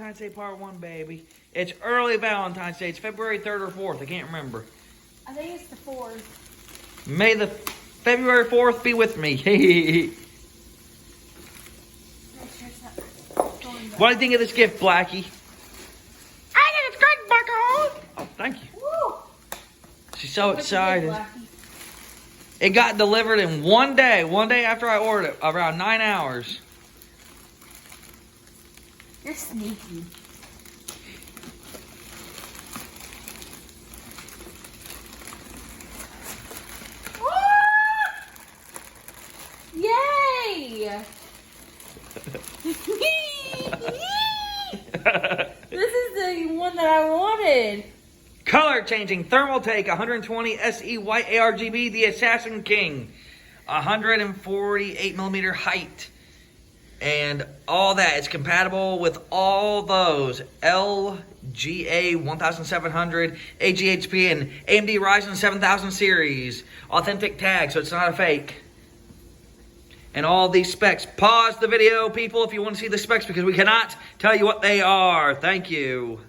Valentine's Day Part 1, baby. It's early Valentine's Day. It's February 3rd or 4th. I can't remember. I think it's the 4th. May the February 4th be with me. What do you think of this gift, Blackie? I think it's great, Bucko. Oh, thank you. Woo. She's so excited. It got delivered in one day after I ordered it, around 9 hours. You're sneaky. Yay! This is the one that I wanted. Color changing thermal take 120 SE white ARGB, the Assassin King. 148 millimeter height. And all that. It's compatible with all those LGA 1700, AGHP, and AMD Ryzen 7000 series. Authentic tag, so it's not a fake. And all these specs. Pause the video, people, if you want to see the specs, because we cannot tell you what they are. Thank you.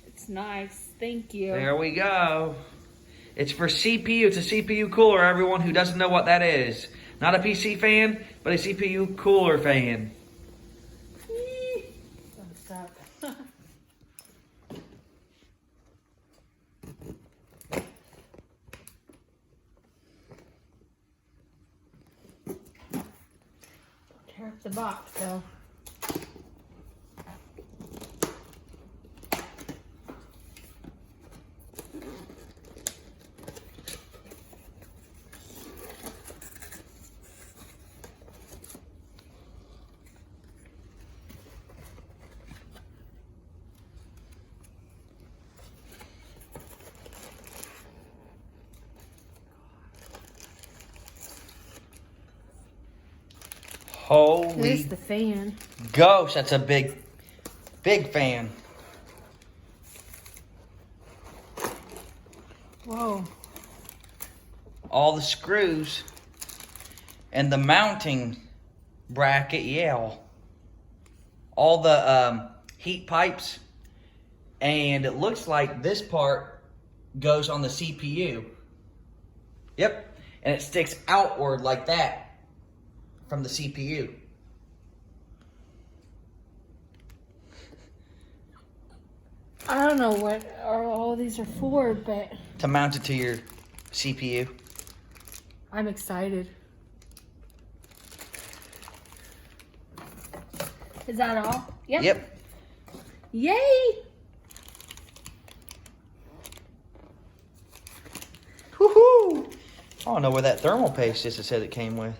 It's nice. Thank you. There we go. It's for CPU. It's a CPU cooler, everyone who doesn't know what that is. Not a PC fan, but a CPU cooler fan. Stop. Tear up the box, though. Holy There's the fan. ghost, that's a big fan. Whoa. All the screws and the mounting bracket, yeah. All the heat pipes, and it looks like this part goes on the CPU. Yep, and it sticks outward like that from the CPU. I don't know what all these are for, but To mount it to your CPU. I'm excited. Is that all? Yep. Yep. Yay! Woohoo! I don't know where that thermal paste is. It said it came with.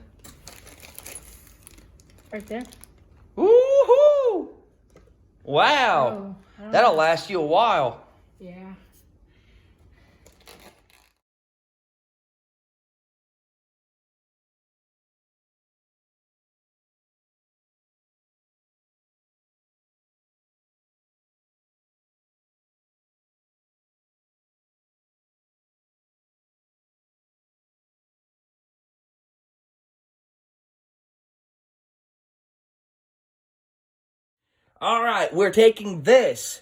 Right there. Woohoo! Wow. Oh, That'll last you a while. yeah. All right, we're taking this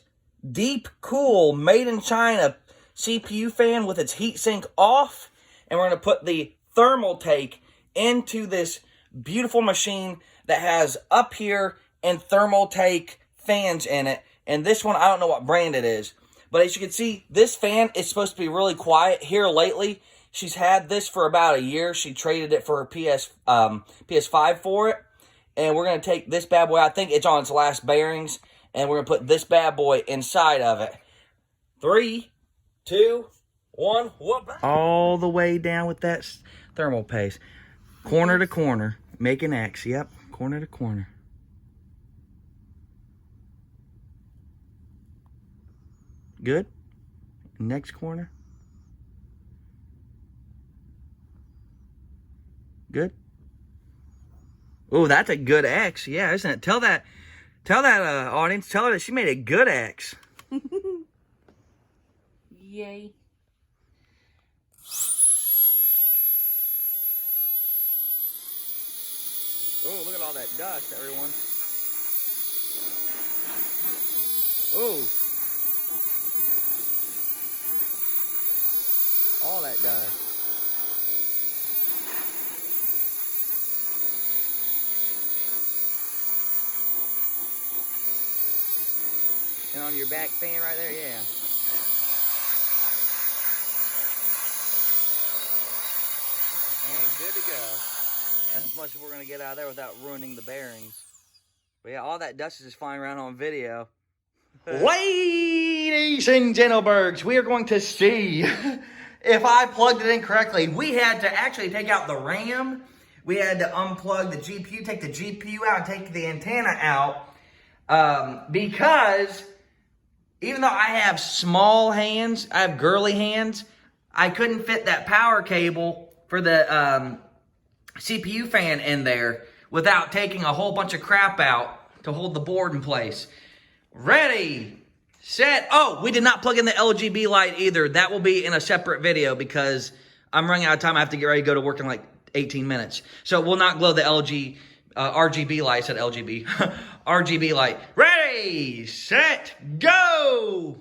deep cool made in China CPU fan with its heatsink off, and we're going to put the thermal take into this beautiful machine that has up here and thermal take fans in it. And this one, I don't know what brand it is, but as you can see, this fan is supposed to be really quiet here lately. She's had this for about a year. She traded it for her PS5 for it. And we're going to take this bad boy, I think it's on its last bearings, and we're going to put this bad boy inside of it. 3, 2, 1, whoop. All the way down with that thermal paste. Corner to corner. Make an X, yep. Corner to corner. Good. Next corner. Good. Oh, that's a good X. Yeah, isn't it? Tell that audience, tell her that she made a good X. Yay. Oh, look at all that dust, everyone. Ooh. All that does. And on your back fan right there, yeah. And good to go. That's as much as we're going to get out of there without ruining the bearings. But yeah, all that dust is just flying around on video. Ladies and gentlebergs, we are going to see if I plugged it in correctly. We had to actually take out the RAM. We had to unplug the GPU, take the GPU out, and take the antenna out. Because even though I have small hands, I have girly hands, I couldn't fit that power cable for the CPU fan in there without taking a whole bunch of crap out to hold the board in place. Ready, set. Oh, we did not plug in the LGB light either. That will be in a separate video because I'm running out of time. I have to get ready to go to work in like 18 minutes. So we'll not glow the RGB light. I said LGB. RGB light. Ready, set, go.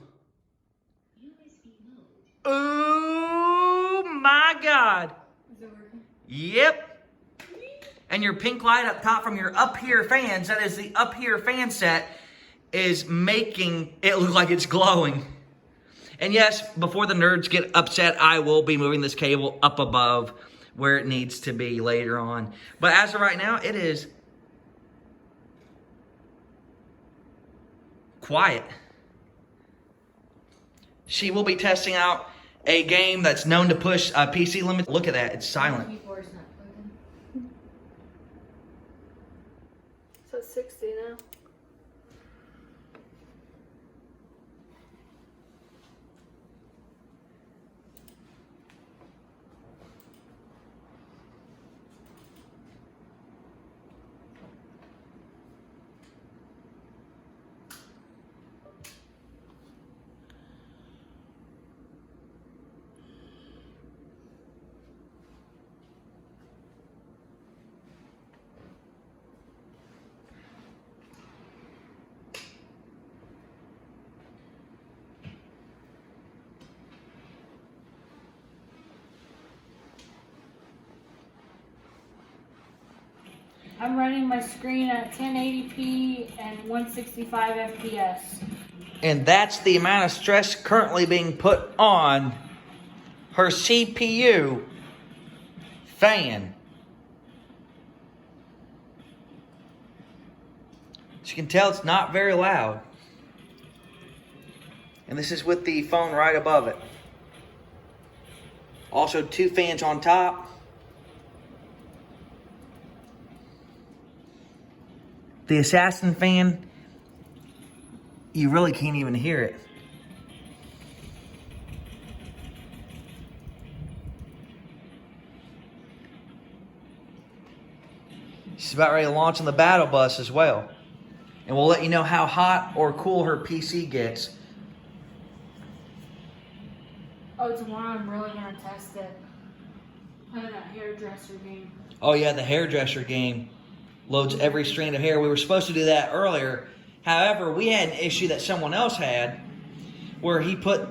Oh my God. Is it working? Yep. And your pink light up top from your up here fans, that is the up here fan set, is making it look like it's glowing. And yes, before the nerds get upset, I will be moving this cable up above where it needs to be later on. But as of right now, it is quiet. She will be testing out a game that's known to push PC limits. Look at that, it's silent. Keyboard's not plugged in. So it's 60 now. I'm running my screen at 1080p and 165 FPS. And that's the amount of stress currently being put on her CPU fan. As you can tell, it's not very loud. And this is with the phone right above it. Also, 2 fans on top. The Assassin fan, you really can't even hear it. She's about ready to launch on the battle bus as well. And we'll let you know how hot or cool her PC gets. Oh, tomorrow I'm really going to test it. Play that hairdresser game. Oh yeah, the hairdresser game. Loads every strand of hair. We were supposed to do that earlier. However, we had an issue that someone else had where he put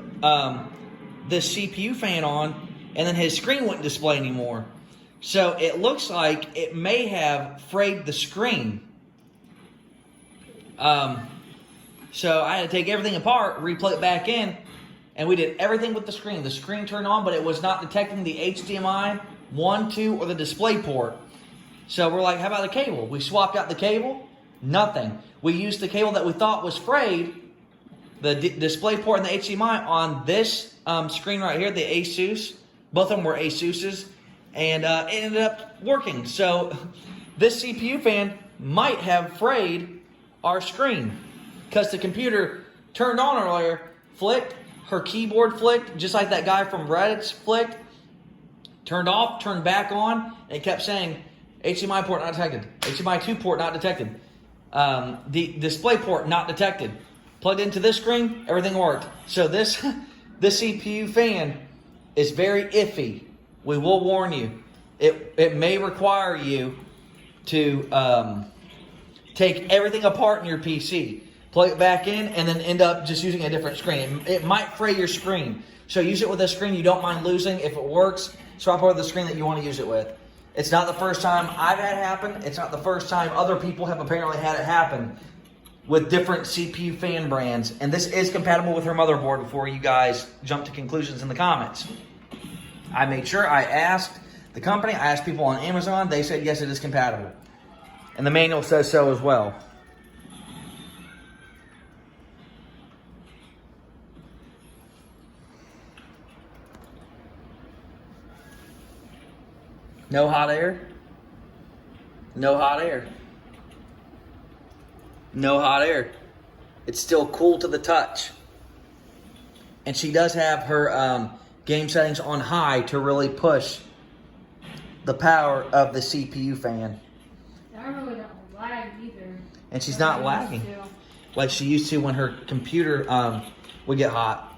this CPU fan on and then his screen wouldn't display anymore. So it looks like it may have frayed the screen. So I had to take everything apart, re-plug it back in, and we did everything with the screen. The screen turned on, but it was not detecting the HDMI 1, 2, or the display port. So we're like, how about the cable? We swapped out the cable, nothing. We used the cable that we thought was frayed, the display port and the HDMI on this screen right here, the Asus. Both of them were Asuses, and it ended up working. So this CPU fan might have frayed our screen because the computer turned on earlier, flicked, her keyboard flicked, just like that guy from Reddit's flicked, turned off, turned back on, and it kept saying, HDMI port not detected. HDMI 2 port not detected. The display port not detected. Plugged into this screen, everything worked. So this CPU fan is very iffy. We will warn you. It may require you to take everything apart in your PC, plug it back in, and then end up just using a different screen. It might fray your screen. So use it with a screen you don't mind losing. If it works, swap over the screen that you want to use it with. It's not the first time I've had it happen. It's not the first time other people have apparently had it happen with different CPU fan brands. And this is compatible with her motherboard before you guys jump to conclusions in the comments. I made sure I asked the company, I asked people on Amazon, they said yes, it is compatible. And the manual says so as well. No hot air. No hot air. No hot air. It's still cool to the touch. And she does have her game settings on high to really push the power of the CPU fan. I really don't lag either. And she's not lagging like she used to when her computer would get hot.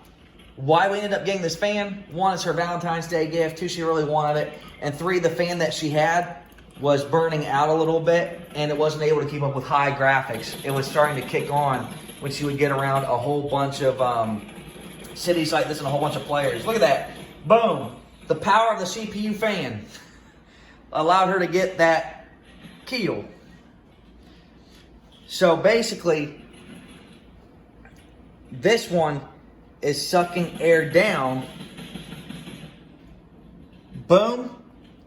Why we ended up getting this fan? One, it's her Valentine's Day gift. Two, she really wanted it. And three, the fan that she had was burning out a little bit and it wasn't able to keep up with high graphics. It was starting to kick on when she would get around a whole bunch of cities like this and a whole bunch of players. Look at that. Boom. The power of the CPU fan allowed her to get that kill. So basically, this one is sucking air down. Boom.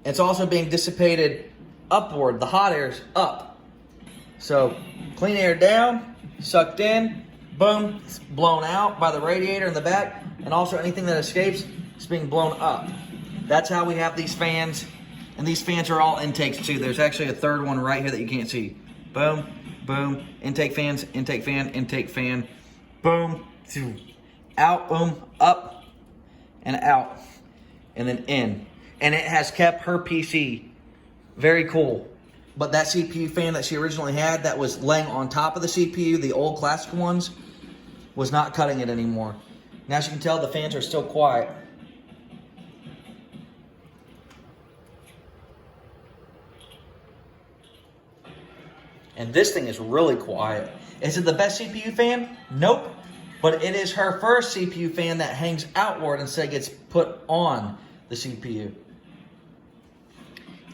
It's also being dissipated upward. The hot air's up. So clean air down, sucked in, boom, it's blown out by the radiator in the back, and also anything that escapes is being blown up. That's how we have these fans, and these fans are all intakes too. There's actually a third one right here that you can't see. Boom, boom, intake fans, intake fan, boom, out, boom, up, and out, and then in. And it has kept her PC very cool. But that CPU fan that she originally had that was laying on top of the CPU, the old classic ones, was not cutting it anymore. Now as you can tell, the fans are still quiet. And this thing is really quiet. Is it the best CPU fan? Nope. But it is her first CPU fan that hangs outward instead of gets put on the CPU.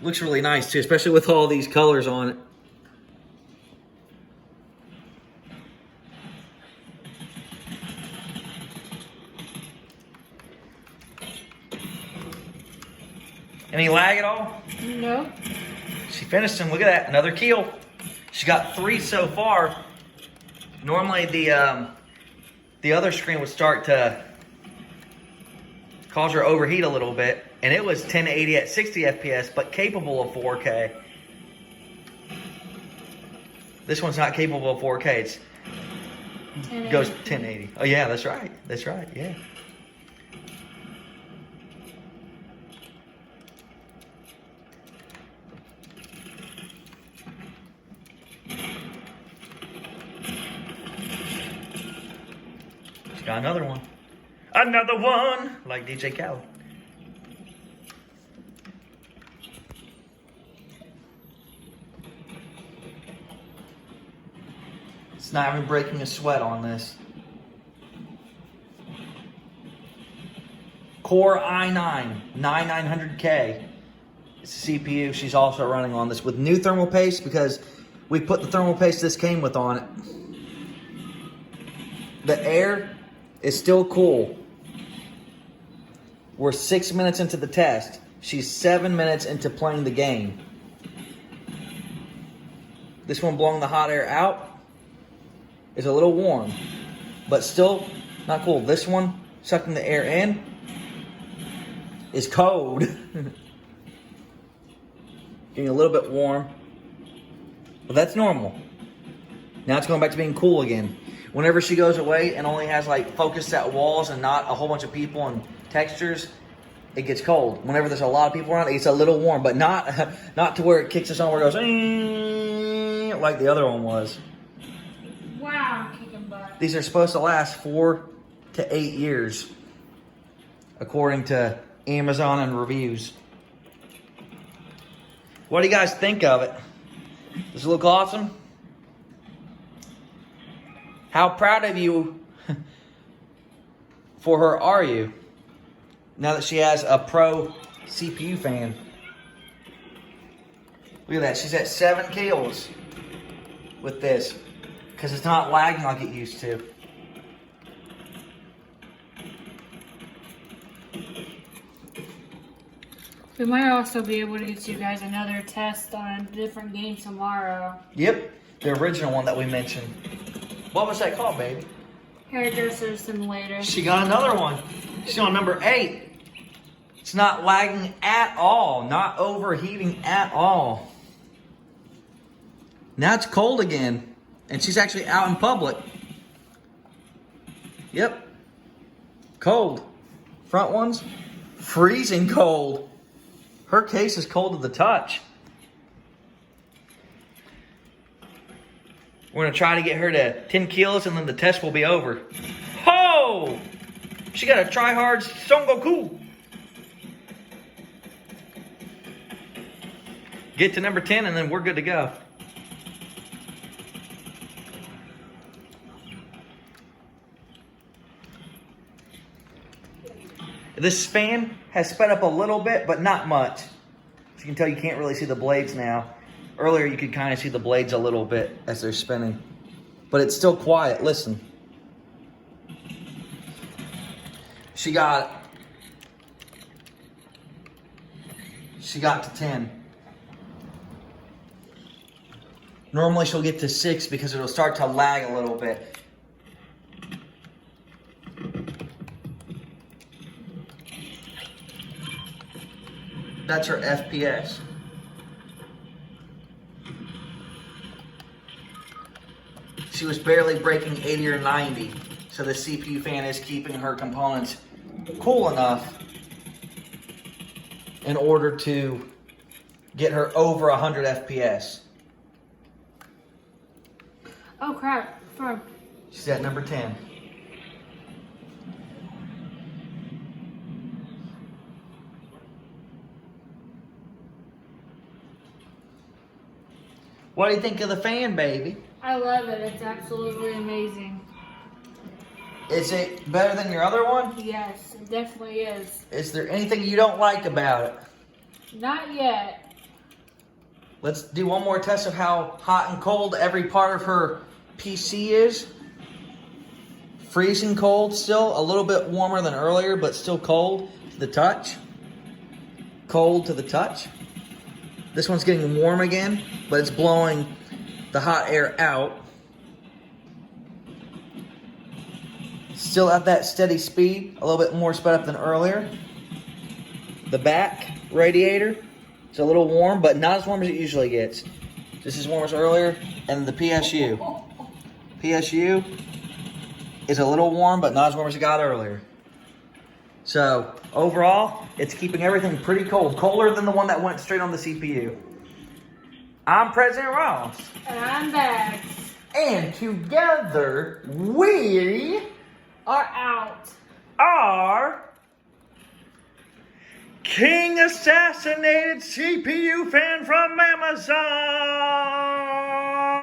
Looks really nice too, especially with all these colors on it. Any lag at all? No. She finished him. Look at that, another kill. She got 3 so far. Normally the other screen would start to cause her to overheat a little bit, and it was 1080 at 60 FPS, but capable of 4K. This one's not capable of 4K. It goes 1080. Oh yeah, that's right. That's right. Yeah. Got another one. Another one! Like DJ Khaled. It's not even breaking a sweat on this. Core i9 9900K. It's a CPU she's also running on this with new thermal paste because we put the thermal paste this came with on it. The air is still cool. We're 6 minutes into the test. She's 7 minutes into playing the game. This one blowing the hot air out is a little warm, but still not cool. This one sucking the air in is cold. Getting a little bit warm, but that's normal. Now it's going back to being cool again. Whenever she goes away and only has like focus at walls and not a whole bunch of people and textures, it gets cold. Whenever there's a lot of people around, it gets a little warm, but not to where it kicks us on where it goes like the other one was. Wow, kicking butt. These are supposed to last 4 to 8 years, according to Amazon and reviews. What do you guys think of it? Does it look awesome? How proud of you for her are you? Now that she has a pro CPU fan. Look at that. She's at 7 kills with this because it's not lagging like it used to. We might also be able to get you guys another test on a different game tomorrow. Yep, the original one that we mentioned. What was that called, baby? Hairdresser Simulator. She got another one. She's on number 8. It's not lagging at all, not overheating at all. Now it's cold again, and she's actually out in public. Yep, cold. Front ones, freezing cold. Her case is cold to the touch. We're going to try to get her to 10 kills and then the test will be over. Ho! She got a try-hard Son Goku. Get to number 10 and then we're good to go. This fan has sped up a little bit, but not much. As you can tell, you can't really see the blades now. Earlier, you could kind of see the blades a little bit as they're spinning. But it's still quiet. Listen. She got to 10. Normally, she'll get to 6 because it'll start to lag a little bit. That's her FPS. She was barely breaking 80 or 90, so the CPU fan is keeping her components cool enough in order to get her over 100 FPS. Oh crap, firm. She's at number 10. What do you think of the fan, baby? I love it. It's absolutely amazing. Is it better than your other one? Yes, it definitely is. Is there anything you don't like about it? Not yet. Let's do one more test of how hot and cold every part of her PC is. Freezing cold still, a little bit warmer than earlier, but still cold to the touch. Cold to the touch. This one's getting warm again, but it's blowing the hot air out. Still at that steady speed, a little bit more sped up than earlier. The back radiator, it's a little warm, but not as warm as it usually gets. Just as warm as earlier. And the PSU. PSU is a little warm, but not as warm as it got earlier. So, overall, it's keeping everything pretty cold. Colder than the one that went straight on the CPU. I'm President Ross. And I'm Bags. And together, we Are out. are King Assassinated CPU Fan from Amazon.